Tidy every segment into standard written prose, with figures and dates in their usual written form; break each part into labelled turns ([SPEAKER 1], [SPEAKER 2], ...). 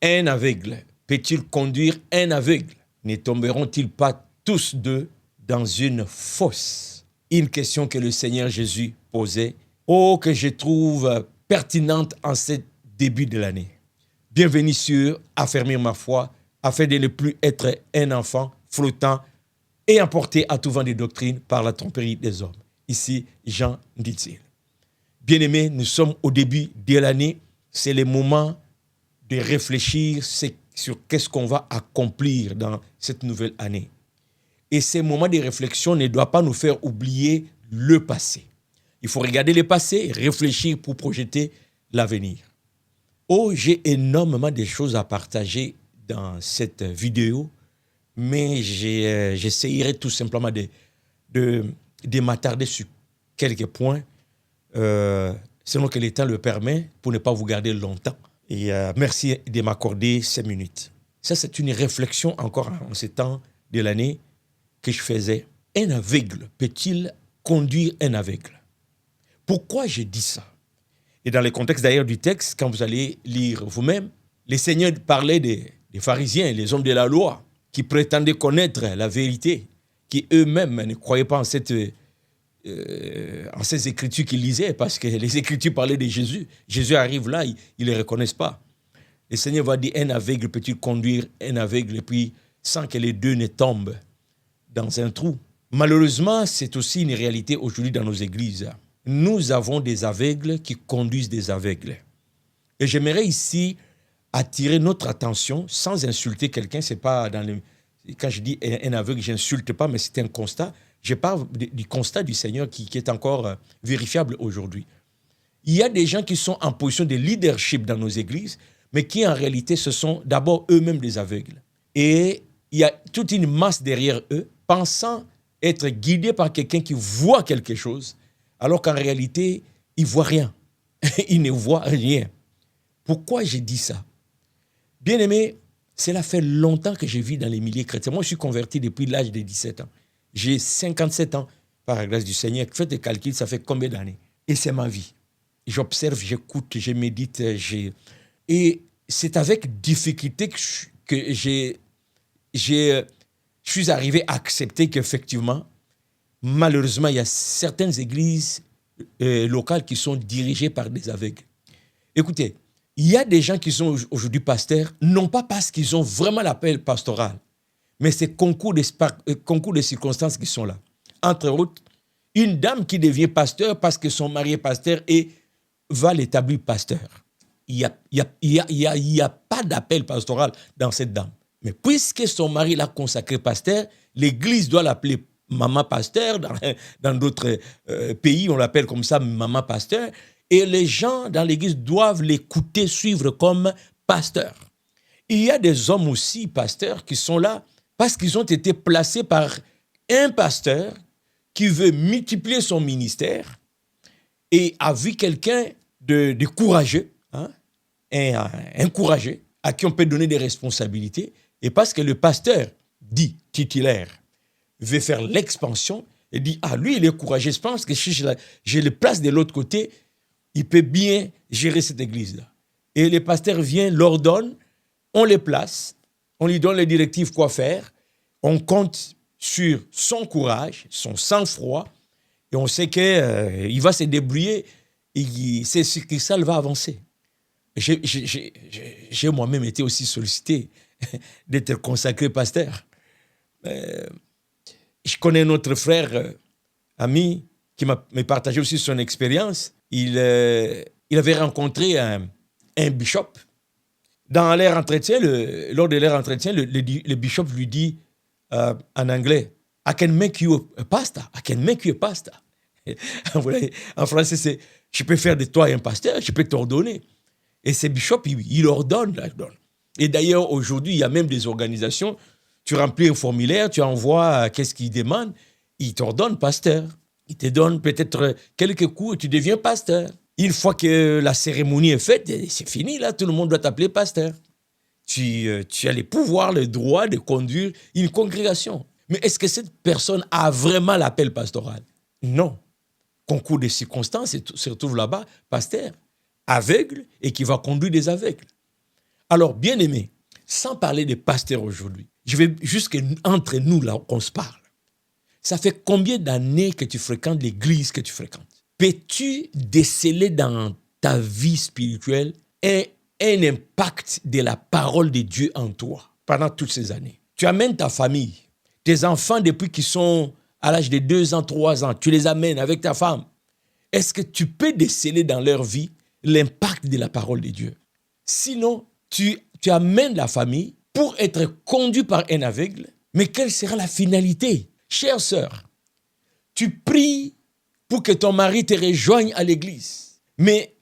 [SPEAKER 1] Un aveugle peut-il conduire un aveugle? Ne tomberont-ils pas tous deux dans une fosse? Une question que le Seigneur Jésus posait, que je trouve pertinente en ce début de l'année. Bienvenue sur Affermir ma foi, afin de ne plus être un enfant flottant et emporté à tout vent de doctrine par la tromperie des hommes. Ici, Jean dit-il. Bien-aimés, nous sommes au début de l'année. C'est le moment de réfléchir sur qu'est-ce qu'on va accomplir dans cette nouvelle année. Et ces moments de réflexion ne doivent pas nous faire oublier le passé. Il faut regarder le passé, réfléchir pour projeter l'avenir. J'ai énormément de choses à partager dans cette vidéo, mais j'essayerai tout simplement de m'attarder sur quelques points, selon que le temps le permet, pour ne pas vous garder longtemps. Et merci de m'accorder 5 minutes. Ça, c'est une réflexion encore en ce temps de l'année que je faisais. Un aveugle peut-il conduire un aveugle? Pourquoi je dis ça? Et dans le contexte d'ailleurs du texte, quand vous allez lire vous-même, le Seigneur parlait des pharisiens, les hommes de la loi, qui prétendaient connaître la vérité, qui eux-mêmes ne croyaient pas en ces écritures qu'ils lisaient, parce que les écritures parlaient de Jésus. Jésus arrive là, ils ne les reconnaissent pas. Le Seigneur va dire, un aveugle peut-il conduire un aveugle, et puis sans que les deux ne tombent dans un trou. Malheureusement, c'est aussi une réalité aujourd'hui dans nos églises. Nous avons des aveugles qui conduisent des aveugles. Et j'aimerais ici attirer notre attention sans insulter quelqu'un. C'est pas quand je dis un aveugle, je n'insulte pas, mais c'est un constat. Je parle du constat du Seigneur qui est encore vérifiable aujourd'hui. Il y a des gens qui sont en position de leadership dans nos églises, mais qui en réalité, ce sont d'abord eux-mêmes des aveugles. Et il y a toute une masse derrière eux, pensant être guidés par quelqu'un qui voit quelque chose, alors qu'en réalité, il ne voit rien. Il ne voit rien. Pourquoi j'ai dit ça? Bien aimé, cela fait longtemps que je vis dans les milieux chrétiens. Moi, je suis converti depuis l'âge de 17 ans. J'ai 57 ans, par la grâce du Seigneur. Faites le calcul, ça fait combien d'années? Et c'est ma vie. J'observe, j'écoute, je médite. Et c'est avec difficulté que je suis arrivé à accepter qu'effectivement, malheureusement, il y a certaines églises locales qui sont dirigées par des aveugles. Écoutez, il y a des gens qui sont aujourd'hui pasteurs, non pas parce qu'ils ont vraiment l'appel pastoral, mais c'est concours de circonstances qui sont là. Entre autres, une dame qui devient pasteur parce que son mari est pasteur et va l'établir pasteur. Il n'y a pas d'appel pastoral dans cette dame. Mais puisque son mari l'a consacré pasteur, l'Église doit l'appeler maman pasteur. Dans d'autres pays, on l'appelle comme ça maman pasteur. Et les gens dans l'Église doivent l'écouter, suivre comme pasteur. Il y a des hommes aussi, pasteurs, qui sont là parce qu'ils ont été placés par un pasteur qui veut multiplier son ministère et a vu quelqu'un de courageux, un courageux, à qui on peut donner des responsabilités. Et parce que le pasteur, dit titulaire, veut faire l'expansion, et dit, lui, il est courageux, je pense que si je le place de l'autre côté, il peut bien gérer cette église-là. Et le pasteur vient, l'ordonne, on les place, on lui donne les directives quoi faire, on compte sur son courage, son sang-froid, et on sait qu'il va se débrouiller, et c'est ce que ça va avancer. J'ai moi-même été aussi sollicité d'être consacré pasteur. Je connais notre frère, ami, qui m'a partagé aussi son expérience. Il avait rencontré un bishop. Dans leur entretien, lors de leur entretien, le bishop lui dit en anglais, I can make you a pastor. I can make you a pastor. En français, c'est je peux faire de toi un pasteur, je peux t'ordonner. Et ce bishop, il ordonne. Et d'ailleurs, aujourd'hui, il y a même des organisations, tu remplis un formulaire, tu envoies qu'est-ce qu'il demande, il t'ordonne pasteur. Il te donne peut-être quelques coups et tu deviens pasteur. Une fois que la cérémonie est faite, c'est fini, là, tout le monde doit t'appeler pasteur. Tu as les pouvoirs, le droit de conduire une congrégation. Mais est-ce que cette personne a vraiment l'appel pastoral? Non. Concours de circonstances, se retrouve là-bas, pasteur, aveugle et qui va conduire des aveugles. Alors, bien aimé, sans parler des pasteurs aujourd'hui, je vais jusqu'entre nous là qu'on se parle. Ça fait combien d'années que tu fréquentes l'église que tu fréquentes? Peux-tu déceler dans ta vie spirituelle un impact de la parole de Dieu en toi pendant toutes ces années? Tu amènes ta famille, tes enfants depuis qu'ils sont à l'âge de 2 ans, 3 ans, tu les amènes avec ta femme. Est-ce que tu peux déceler dans leur vie l'impact de la parole de Dieu? Sinon, tu amènes la famille pour être conduit par un aveugle, mais quelle sera la finalité? Chère sœur, tu pries pour que ton mari te rejoigne à l'église, mais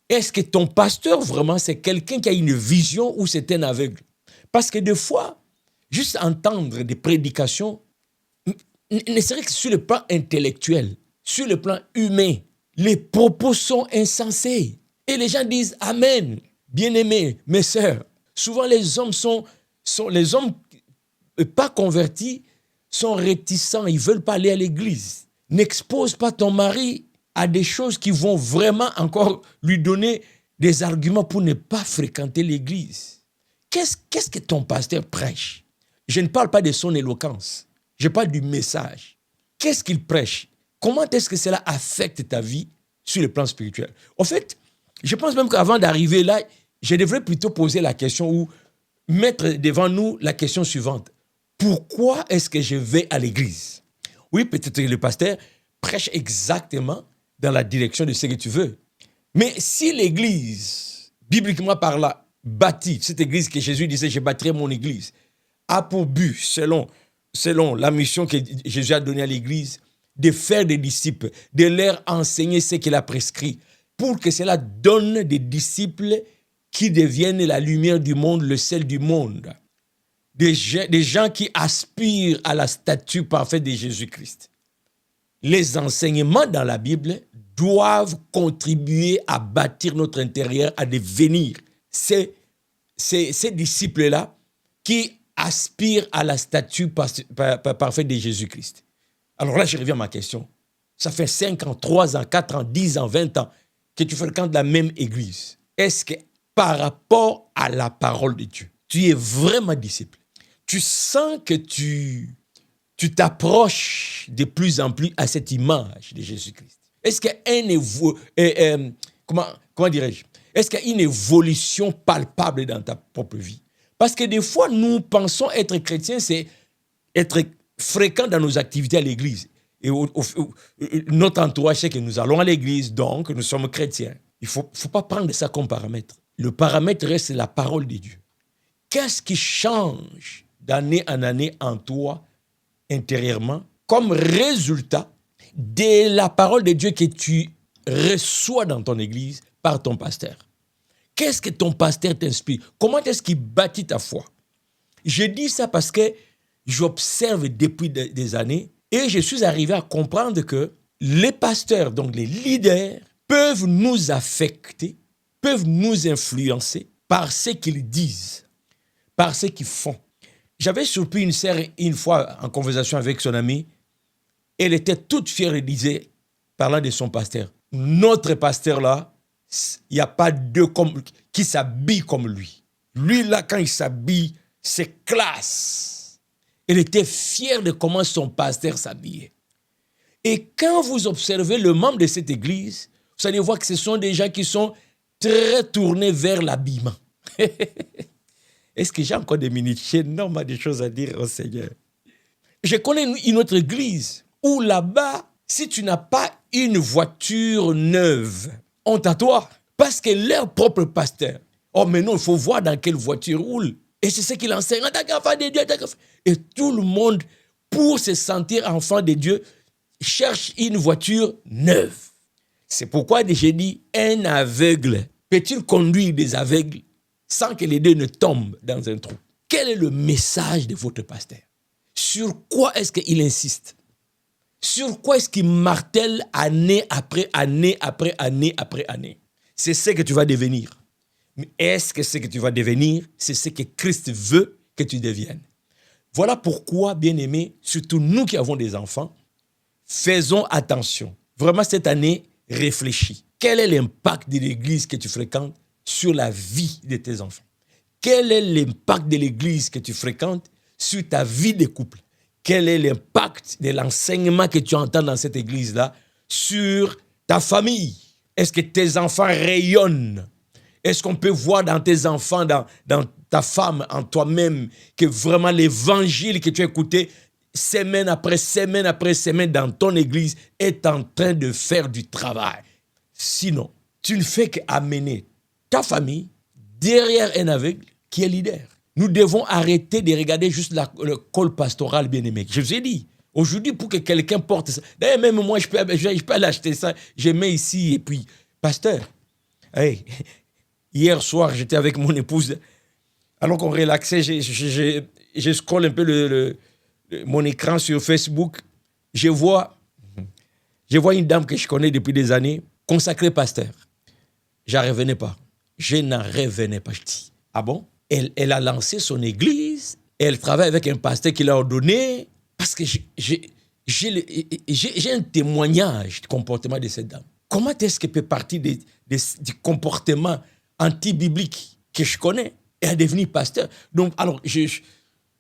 [SPEAKER 1] est-ce que ton pasteur vraiment c'est quelqu'un qui a une vision ou c'est un aveugle? Parce que des fois, juste entendre des prédications, ne serait que sur le plan intellectuel, sur le plan humain, les propos sont insensés. Et les gens disent Amen, bien-aimés, mes sœurs. Souvent, les hommes les hommes pas convertis sont réticents, ils ne veulent pas aller à l'église. N'expose pas ton mari à des choses qui vont vraiment encore lui donner des arguments pour ne pas fréquenter l'église. Qu'est-ce que ton pasteur prêche? Je ne parle pas de son éloquence, je parle du message. Qu'est-ce qu'il prêche? Comment est-ce que cela affecte ta vie sur le plan spirituel? En fait, je pense même qu'avant d'arriver là, je devrais plutôt poser la question ou mettre devant nous la question suivante. Pourquoi est-ce que je vais à l'église? Oui, peut-être que le pasteur prêche exactement dans la direction de ce que tu veux. Mais si l'église, bibliquement par là, bâtie, cette église que Jésus disait, je bâtirai mon église, a pour but, selon la mission que Jésus a donnée à l'église, de faire des disciples, de leur enseigner ce qu'il a prescrit, pour que cela donne des disciples qui deviennent la lumière du monde, le sel du monde. Des gens qui aspirent à la statue parfaite de Jésus-Christ. Les enseignements dans la Bible doivent contribuer à bâtir notre intérieur, à devenir ces disciples-là qui aspirent à la statue parfaite de Jésus-Christ. Alors là, je reviens à ma question. Ça fait 5 ans, 3 ans, 4 ans, 10 ans, 20 ans que tu fréquentes la même église. Est-ce que par rapport à la parole de Dieu, tu es vraiment disciple? Tu sens que tu t'approches de plus en plus à cette image de Jésus-Christ. Est-ce qu'il y a comment dirais-je? Est-ce qu'il y a une évolution palpable dans ta propre vie? Parce que des fois, nous pensons être chrétiens, c'est être fréquent dans nos activités à l'église. Et notre entourage, c'est que nous allons à l'église, donc nous sommes chrétiens. Il ne faut pas prendre ça comme paramètre. Le paramètre reste la parole de Dieu. Qu'est-ce qui change d'année en année en toi, intérieurement, comme résultat de la parole de Dieu que tu reçois dans ton église par ton pasteur? Qu'est-ce que ton pasteur t'inspire? Comment est-ce qu'il bâtit ta foi? Je dis ça parce que j'observe depuis des années et je suis arrivé à comprendre que les pasteurs, donc les leaders, peuvent nous affecter, peuvent nous influencer par ce qu'ils disent, par ce qu'ils font. J'avais surpris une sœur une fois en conversation avec son ami. Elle était toute fière et disait, parlant de son pasteur, notre pasteur là, il n'y a pas deux qui s'habillent comme lui. Lui là, quand il s'habille, c'est classe. Elle était fière de comment son pasteur s'habillait. Et quand vous observez le membre de cette église, vous allez voir que ce sont des gens qui sont très tournés vers l'habillement. Est-ce que j'ai encore des minutes? J'ai énormément de choses à dire au Seigneur. Je connais une autre église où là-bas, si tu n'as pas une voiture neuve, honte à toi. Parce que leur propre pasteur, oh mais non, il faut voir dans quelle voiture roule. Et c'est ce qu'il enseigne. Et tout le monde, pour se sentir enfant de Dieu, cherche une voiture neuve. C'est pourquoi j'ai dit, un aveugle peut-il conduire des aveugles sans que les deux ne tombent dans un trou? Quel est le message de votre pasteur? Sur quoi est-ce qu'il insiste? Sur quoi est-ce qu'il martèle année après année après année après année? C'est ce que tu vas devenir. Mais est-ce que ce que tu vas devenir, c'est ce que Christ veut que tu deviennes? Voilà pourquoi, bien-aimés, surtout nous qui avons des enfants, faisons attention. Vraiment, cette année, réfléchis. Quel est l'impact de l'église que tu fréquentes sur la vie de tes enfants? quel est l'impact de l'église que tu fréquentes sur ta vie de couple? Quel est l'impact de l'enseignement que tu entends dans cette église-là sur ta famille? Est-ce que tes enfants rayonnent? Est-ce qu'on peut voir dans tes enfants, dans ta femme, en toi-même, que vraiment l'évangile que tu as écouté semaine après semaine dans ton église est en train de faire du travail? Sinon, tu ne fais qu'amener ta famille derrière un aveugle qui est leader. Nous devons arrêter de regarder juste le col pastoral, bien-aimé. Je vous ai dit, aujourd'hui, pour que quelqu'un porte ça, d'ailleurs, même moi, je peux aller acheter ça, je mets ici, et puis, pasteur, hey, hier soir, j'étais avec mon épouse, alors qu'on relaxait, je scrolle un peu mon écran sur Facebook, je vois une dame que je connais depuis des années, consacrée pasteur. Je n'en revenais pas. Je n'en revenais pas. Je dis, ah bon? Elle a lancé son église, elle travaille avec un pasteur qui l'a ordonné, parce que j'ai un témoignage du comportement de cette dame. Comment est-ce qu'elle peut partir du comportement anti-biblique que je connais et à devenir pasteur? Donc, alors, je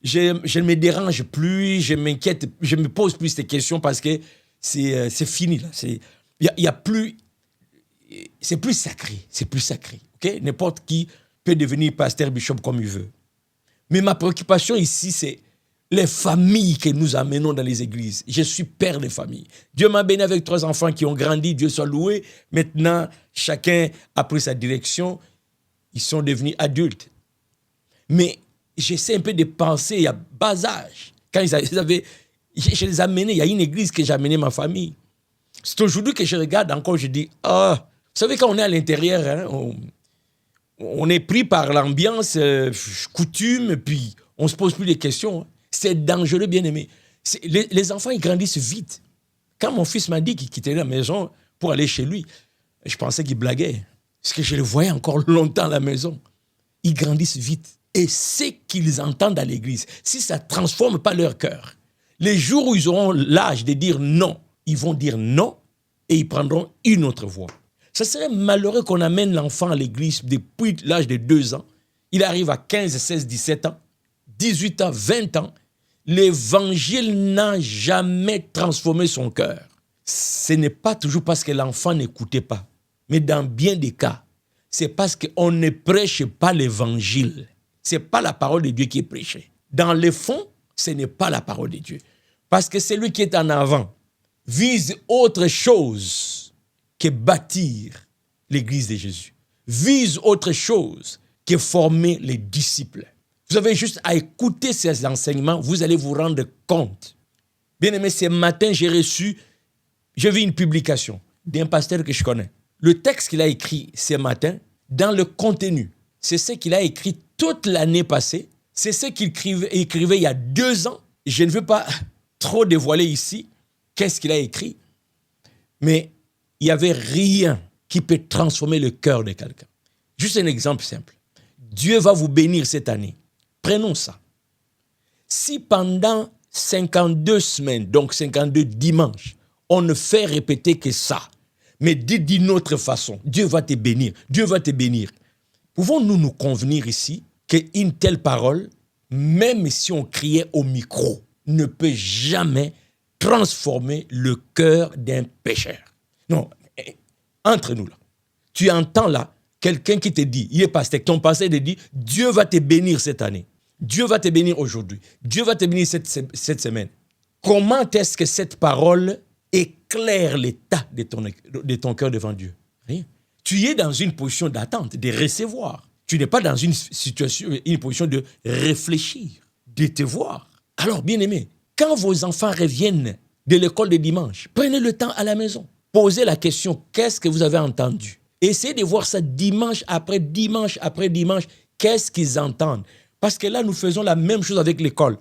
[SPEAKER 1] ne me dérange plus, je m'inquiète, je me pose plus ces questions parce que c'est fini, là. Y a plus, c'est plus sacré, ok? N'importe qui peut devenir pasteur, bishop comme il veut. Mais ma préoccupation ici, c'est les familles que nous amenons dans les églises. Je suis père de famille. Dieu m'a béni avec 3 enfants qui ont grandi, Dieu soit loué. Maintenant, chacun a pris sa direction. Ils sont devenus adultes. Mais j'essaie un peu de penser à bas âge. Quand je les ai amenés, il y a une église que j'ai amené ma famille. C'est aujourd'hui que je regarde encore, je dis, vous savez, quand on est à l'intérieur, hein, on est pris par l'ambiance, coutume, puis on ne se pose plus de questions. Hein. C'est dangereux, bien-aimé. Les enfants, ils grandissent vite. Quand mon fils m'a dit qu'il quittait la maison pour aller chez lui, je pensais qu'il blaguait. Parce que je le voyais encore longtemps à la maison. Ils grandissent vite. Et ce qu'ils entendent à l'église, si ça ne transforme pas leur cœur, les jours où ils auront l'âge de dire non, ils vont dire non et ils prendront une autre voie. Ça serait malheureux qu'on amène l'enfant à l'église depuis l'âge de 2 ans. Il arrive à 15, 16, 17 ans, 18 ans, 20 ans. L'évangile n'a jamais transformé son cœur. Ce n'est pas toujours parce que l'enfant n'écoutait pas. Mais dans bien des cas, c'est parce qu'on ne prêche pas l'évangile. Ce n'est pas la parole de Dieu qui est prêchée. Dans le fond, ce n'est pas la parole de Dieu. Parce que celui qui est en avant vise autre chose que bâtir l'église de Jésus. Vise autre chose que former les disciples. Vous avez juste à écouter ces enseignements, vous allez vous rendre compte. Bien aimé, ce matin, j'ai vu une publication d'un pasteur que je connais. Le texte qu'il a écrit ce matin, dans le contenu, c'est ce qu'il a écrit toute l'année passée, c'est ce qu'il écrivait il y a 2 ans. Je ne veux pas trop dévoiler ici qu'est-ce qu'il a écrit, mais il n'y avait rien qui peut transformer le cœur de quelqu'un. Juste un exemple simple. Dieu va vous bénir cette année. Prenons ça. Si pendant 52 semaines, donc 52 dimanches, on ne fait répéter que ça, mais dit d'une autre façon, Dieu va te bénir, Dieu va te bénir. Pouvons-nous nous convenir ici qu'une telle parole, même si on criait au micro, ne peut jamais transformer le cœur d'un pécheur? Non, entre nous là. Tu entends là quelqu'un qui te dit, il est pasteur, ton pasteur te dit, Dieu va te bénir cette année. Dieu va te bénir aujourd'hui. Dieu va te bénir cette semaine. Comment est-ce que cette parole éclaire l'état de ton cœur devant Dieu? Rien. Tu es dans une position d'attente, de recevoir. Tu n'es pas dans une position de réfléchir, de te voir. Alors, bien-aimé, quand vos enfants reviennent de l'école de dimanche, prenez le temps à la maison. Posez la question, qu'est-ce que vous avez entendu? Essayez de voir ça dimanche après dimanche après dimanche. Qu'est-ce qu'ils entendent? Parce que là, nous faisons la même chose avec l'école.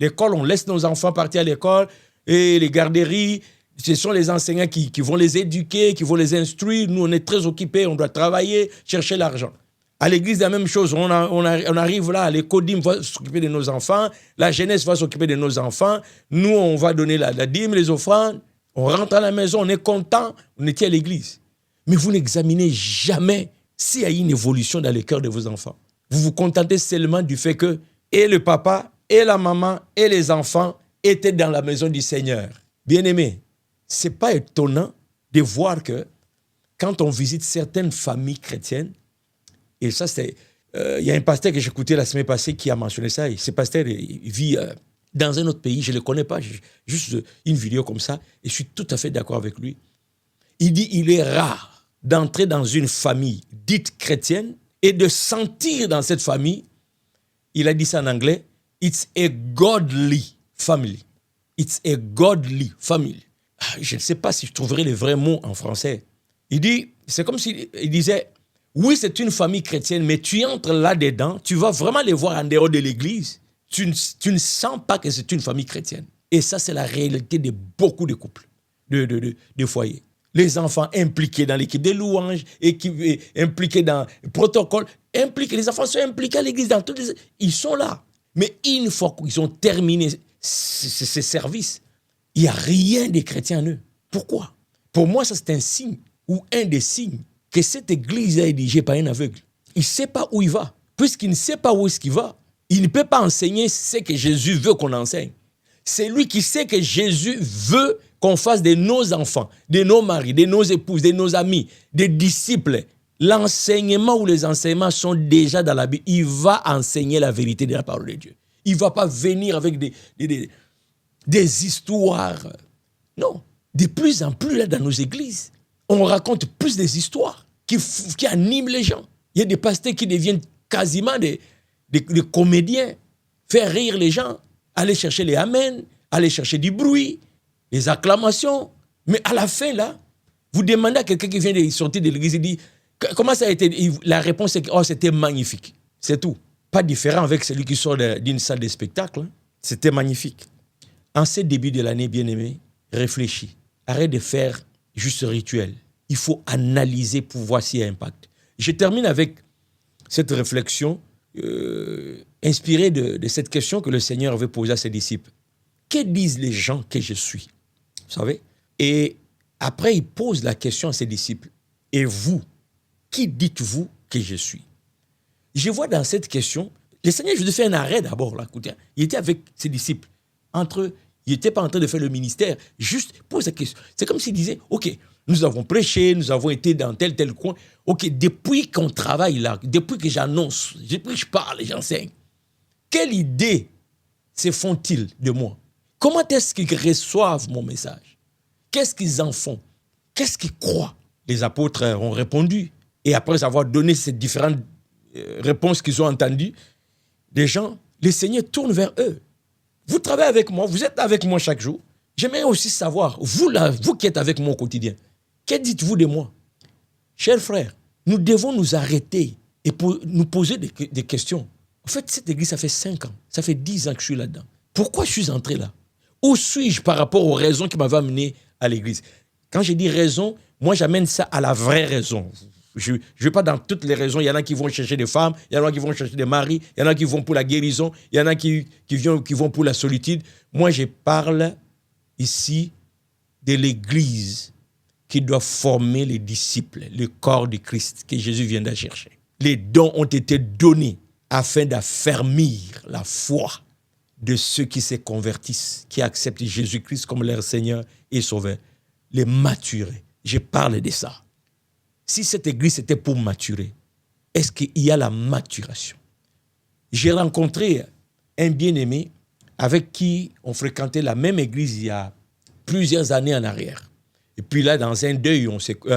[SPEAKER 1] L'école, on laisse nos enfants partir à l'école et les garderies, ce sont les enseignants qui vont les éduquer, qui vont les instruire. Nous, on est très occupés, on doit travailler, chercher l'argent. À l'église, la même chose. On arrive là, les codim vont s'occuper de nos enfants, la jeunesse va s'occuper de nos enfants. Nous, on va donner la dîme, les offrandes. On rentre à la maison, on est content, on était à l'église. Mais vous n'examinez jamais s'il y a une évolution dans le cœur de vos enfants. Vous vous contentez seulement du fait que et le papa, et la maman, et les enfants étaient dans la maison du Seigneur. Bien-aimés, ce n'est pas étonnant de voir que quand on visite certaines familles chrétiennes, et ça c'est... Il y a un pasteur que j'écoutais la semaine passée qui a mentionné ça. Et ce pasteur il vit dans un autre pays, je ne le connais pas, juste une vidéo comme ça, et je suis tout à fait d'accord avec lui. Il dit il est rare d'entrer dans une famille dite chrétienne et de sentir dans cette famille, il a dit ça en anglais, it's a godly family. It's a godly family. Je ne sais pas si je trouverai les vrais mots en français. Il dit, c'est comme s'il disait, oui, c'est une famille chrétienne, mais tu entres là-dedans, tu vas vraiment les voir en dehors de l'église. Tu ne sens pas que c'est une famille chrétienne. Et ça, c'est la réalité de beaucoup de couples, de foyers. Les enfants impliqués dans l'équipe des louanges, impliqués dans le protocole, les enfants sont impliqués à l'église, ils sont là. Mais une fois qu'ils ont terminé ces services, il n'y a rien de chrétien en eux. Pourquoi? Pour moi, ça c'est un signe, ou un des signes, que cette église est dirigée par un aveugle. Il ne sait pas où il va. Puisqu'il ne sait pas où est-ce qu'il va, il ne peut pas enseigner ce que Jésus veut qu'on enseigne. C'est lui qui sait que Jésus veut qu'on fasse de nos enfants, de nos maris, de nos épouses, de nos amis, des disciples. L'enseignement ou les enseignements sont déjà dans la Bible. Il va enseigner la vérité de la parole de Dieu. Il ne va pas venir avec des histoires. Non. De plus en plus, là, dans nos églises, on raconte plus des histoires qui animent les gens. Il y a des pasteurs qui deviennent quasiment des comédiens, faire rire les gens, aller chercher les amen, aller chercher du bruit, les acclamations. Mais à la fin, là, vous demandez à quelqu'un qui vient de sortir de l'église, il dit, comment ça a été? La réponse est que oh, c'était magnifique. C'est tout. Pas différent avec celui qui sort d'une salle de spectacle. Hein. C'était magnifique. En ce début de l'année, bien-aimé, réfléchis. Arrête de faire juste rituel. Il faut analyser pour voir s'il y a un impact. Je termine avec cette réflexion inspirée de cette question que le Seigneur avait posée à ses disciples. Que disent les gens que je suis? Vous savez? Et après, il pose la question à ses disciples. Et vous, qui dites-vous que je suis? Je vois dans cette question, le Seigneur, je lui fais un arrêt d'abord. Là, écoutez, il était avec ses disciples. Il n'était pas en train de faire le ministère, juste pose la question. C'est comme s'il disait, OK, nous avons prêché, nous avons été dans tel coin. OK, depuis qu'on travaille là, depuis que j'annonce, depuis que je parle et j'enseigne, quelle idée se font-ils de moi? Comment est-ce qu'ils reçoivent mon message? Qu'est-ce qu'ils en font? Qu'est-ce qu'ils croient? Les apôtres ont répondu. Et après avoir donné ces différentes réponses qu'ils ont entendues, les gens, le Seigneur tourne vers eux. Vous travaillez avec moi, vous êtes avec moi chaque jour. J'aimerais aussi savoir, vous là, vous qui êtes avec moi au quotidien, que dites-vous de moi? Chers frères, nous devons nous arrêter et nous poser des questions. En fait, cette église, ça fait 5 ans, ça fait 10 ans que je suis là-dedans. Pourquoi je suis entré là? Où suis-je par rapport aux raisons qui m'avaient amené à l'église? Quand je dis raison, moi j'amène ça à la vraie raison. Je ne vais pas dans toutes les raisons. Il y en a qui vont chercher des femmes, il y en a qui vont chercher des maris, il y en a qui vont pour la guérison, il y en a qui vont pour la solitude. Moi, je parle ici de l'Église qui doit former les disciples, le corps du Christ que Jésus vient de chercher. Les dons ont été donnés afin d'affermir la foi de ceux qui se convertissent, qui acceptent Jésus-Christ comme leur Seigneur et Sauveur. Les maturer. Je parle de ça. Si cette église était pour maturer, est-ce qu'il y a la maturation? J'ai rencontré un bien-aimé avec qui on fréquentait la même église il y a plusieurs années en arrière. Et puis là, dans un deuil,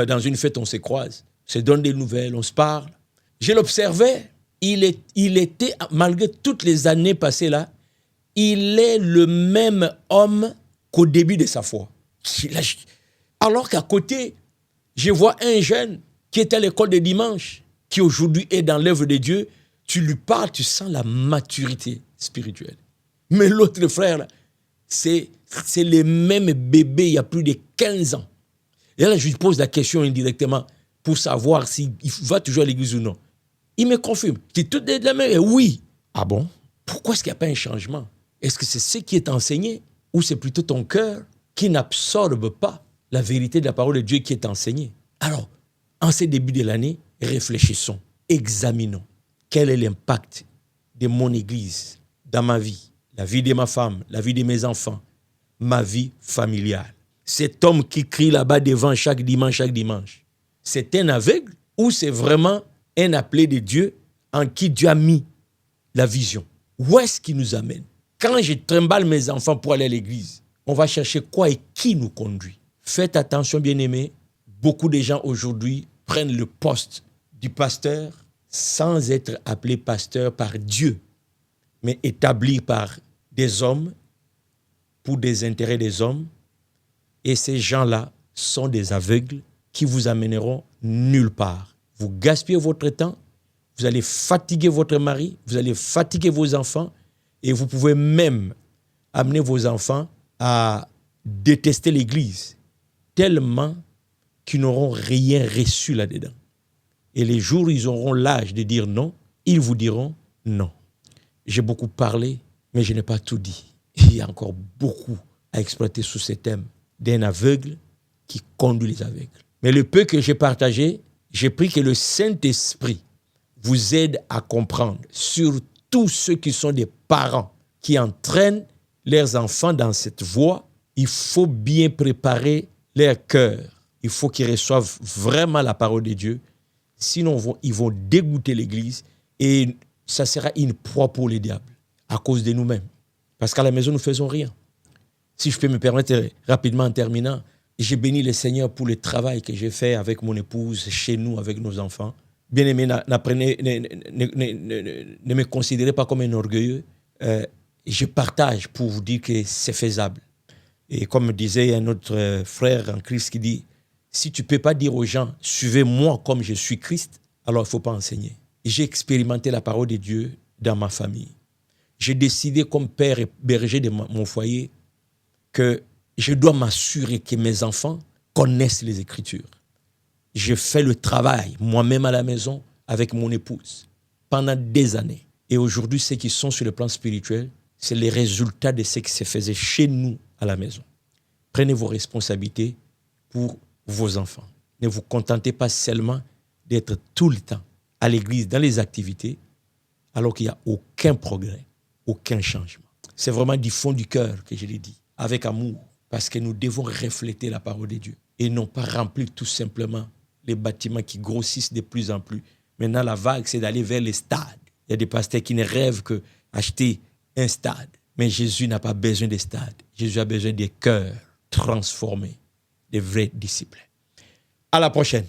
[SPEAKER 1] dans une fête, on se croise, on se donne des nouvelles, on se parle. Je l'observais, il était, malgré toutes les années passées là, il est le même homme qu'au début de sa foi. Alors qu'à côté, je vois un jeune qui était à l'école de dimanche, qui aujourd'hui est dans l'œuvre de Dieu. Tu lui parles, tu sens la maturité spirituelle. Mais l'autre frère, là, c'est le même bébé il y a plus de 15 ans. Et là, je lui pose la question indirectement pour savoir s'il va toujours à l'église ou non. Il me confirme. Tu es tout de la même? Oui. Ah bon? Pourquoi est-ce qu'il n'y a pas un changement? Est-ce que c'est ce qui est enseigné ou c'est plutôt ton cœur qui n'absorbe pas la vérité de la parole de Dieu qui est enseignée? Alors, en ce début de l'année, réfléchissons, examinons. quel est l'impact de mon église dans ma vie, la vie de ma femme, la vie de mes enfants, ma vie familiale. Cet homme qui crie là-bas devant chaque dimanche, c'est un aveugle ou c'est vraiment un appelé de Dieu en qui Dieu a mis la vision? Où est-ce qu'il nous amène? Quand je trimballe mes enfants pour aller à l'église, on va chercher quoi et qui nous conduit? Faites attention, bien-aimés, beaucoup de gens aujourd'hui prennent le poste du pasteur sans être appelés pasteur par Dieu, mais établis par des hommes pour des intérêts des hommes. Et ces gens-là sont des aveugles qui vous amèneront nulle part. Vous gaspillez votre temps, vous allez fatiguer votre mari, vous allez fatiguer vos enfants et vous pouvez même amener vos enfants à détester l'Église tellement qu'ils n'auront rien reçu là-dedans. Et les jours où ils auront l'âge de dire non, ils vous diront non. J'ai beaucoup parlé, mais je n'ai pas tout dit. Il y a encore beaucoup à exploiter sous ce thème d'un aveugle qui conduit les aveugles. Mais le peu que j'ai partagé, j'ai pris que le Saint-Esprit vous aide à comprendre, surtout ceux qui sont des parents qui entraînent leurs enfants dans cette voie. Il faut bien préparer leur cœur. Il faut qu'ils reçoivent vraiment la parole de Dieu. Sinon, ils vont dégoûter l'Église et ça sera une proie pour les diables à cause de nous-mêmes. Parce qu'à la maison, nous ne faisons rien. Si je peux me permettre rapidement en terminant, j'ai béni le Seigneur pour le travail que j'ai fait avec mon épouse, chez nous, avec nos enfants. Bien-aimés, ne me considérez pas comme un orgueilleux. Je partage pour vous dire que c'est faisable. Et comme disait un autre frère en Christ qui dit, si tu ne peux pas dire aux gens, suivez-moi comme je suis Christ, alors il ne faut pas enseigner. J'ai expérimenté la parole de Dieu dans ma famille. J'ai décidé comme père et berger de mon foyer que je dois m'assurer que mes enfants connaissent les Écritures. Je fais le travail moi-même à la maison avec mon épouse pendant des années. Et aujourd'hui, ceux qui sont sur le plan spirituel, c'est les résultats de ce qui se faisait chez nous à la maison. Prenez vos responsabilités pour vos enfants. Ne vous contentez pas seulement d'être tout le temps à l'église, dans les activités, alors qu'il n'y a aucun progrès, aucun changement. C'est vraiment du fond du cœur que je l'ai dit, avec amour, parce que nous devons refléter la parole de Dieu et non pas remplir tout simplement les bâtiments qui grossissent de plus en plus. Maintenant, la vague, c'est d'aller vers les stades. Il y a des pasteurs qui ne rêvent qu'acheter un stade. Mais Jésus n'a pas besoin de stades. Jésus a besoin des cœurs transformés, des vrais disciples. À la prochaine.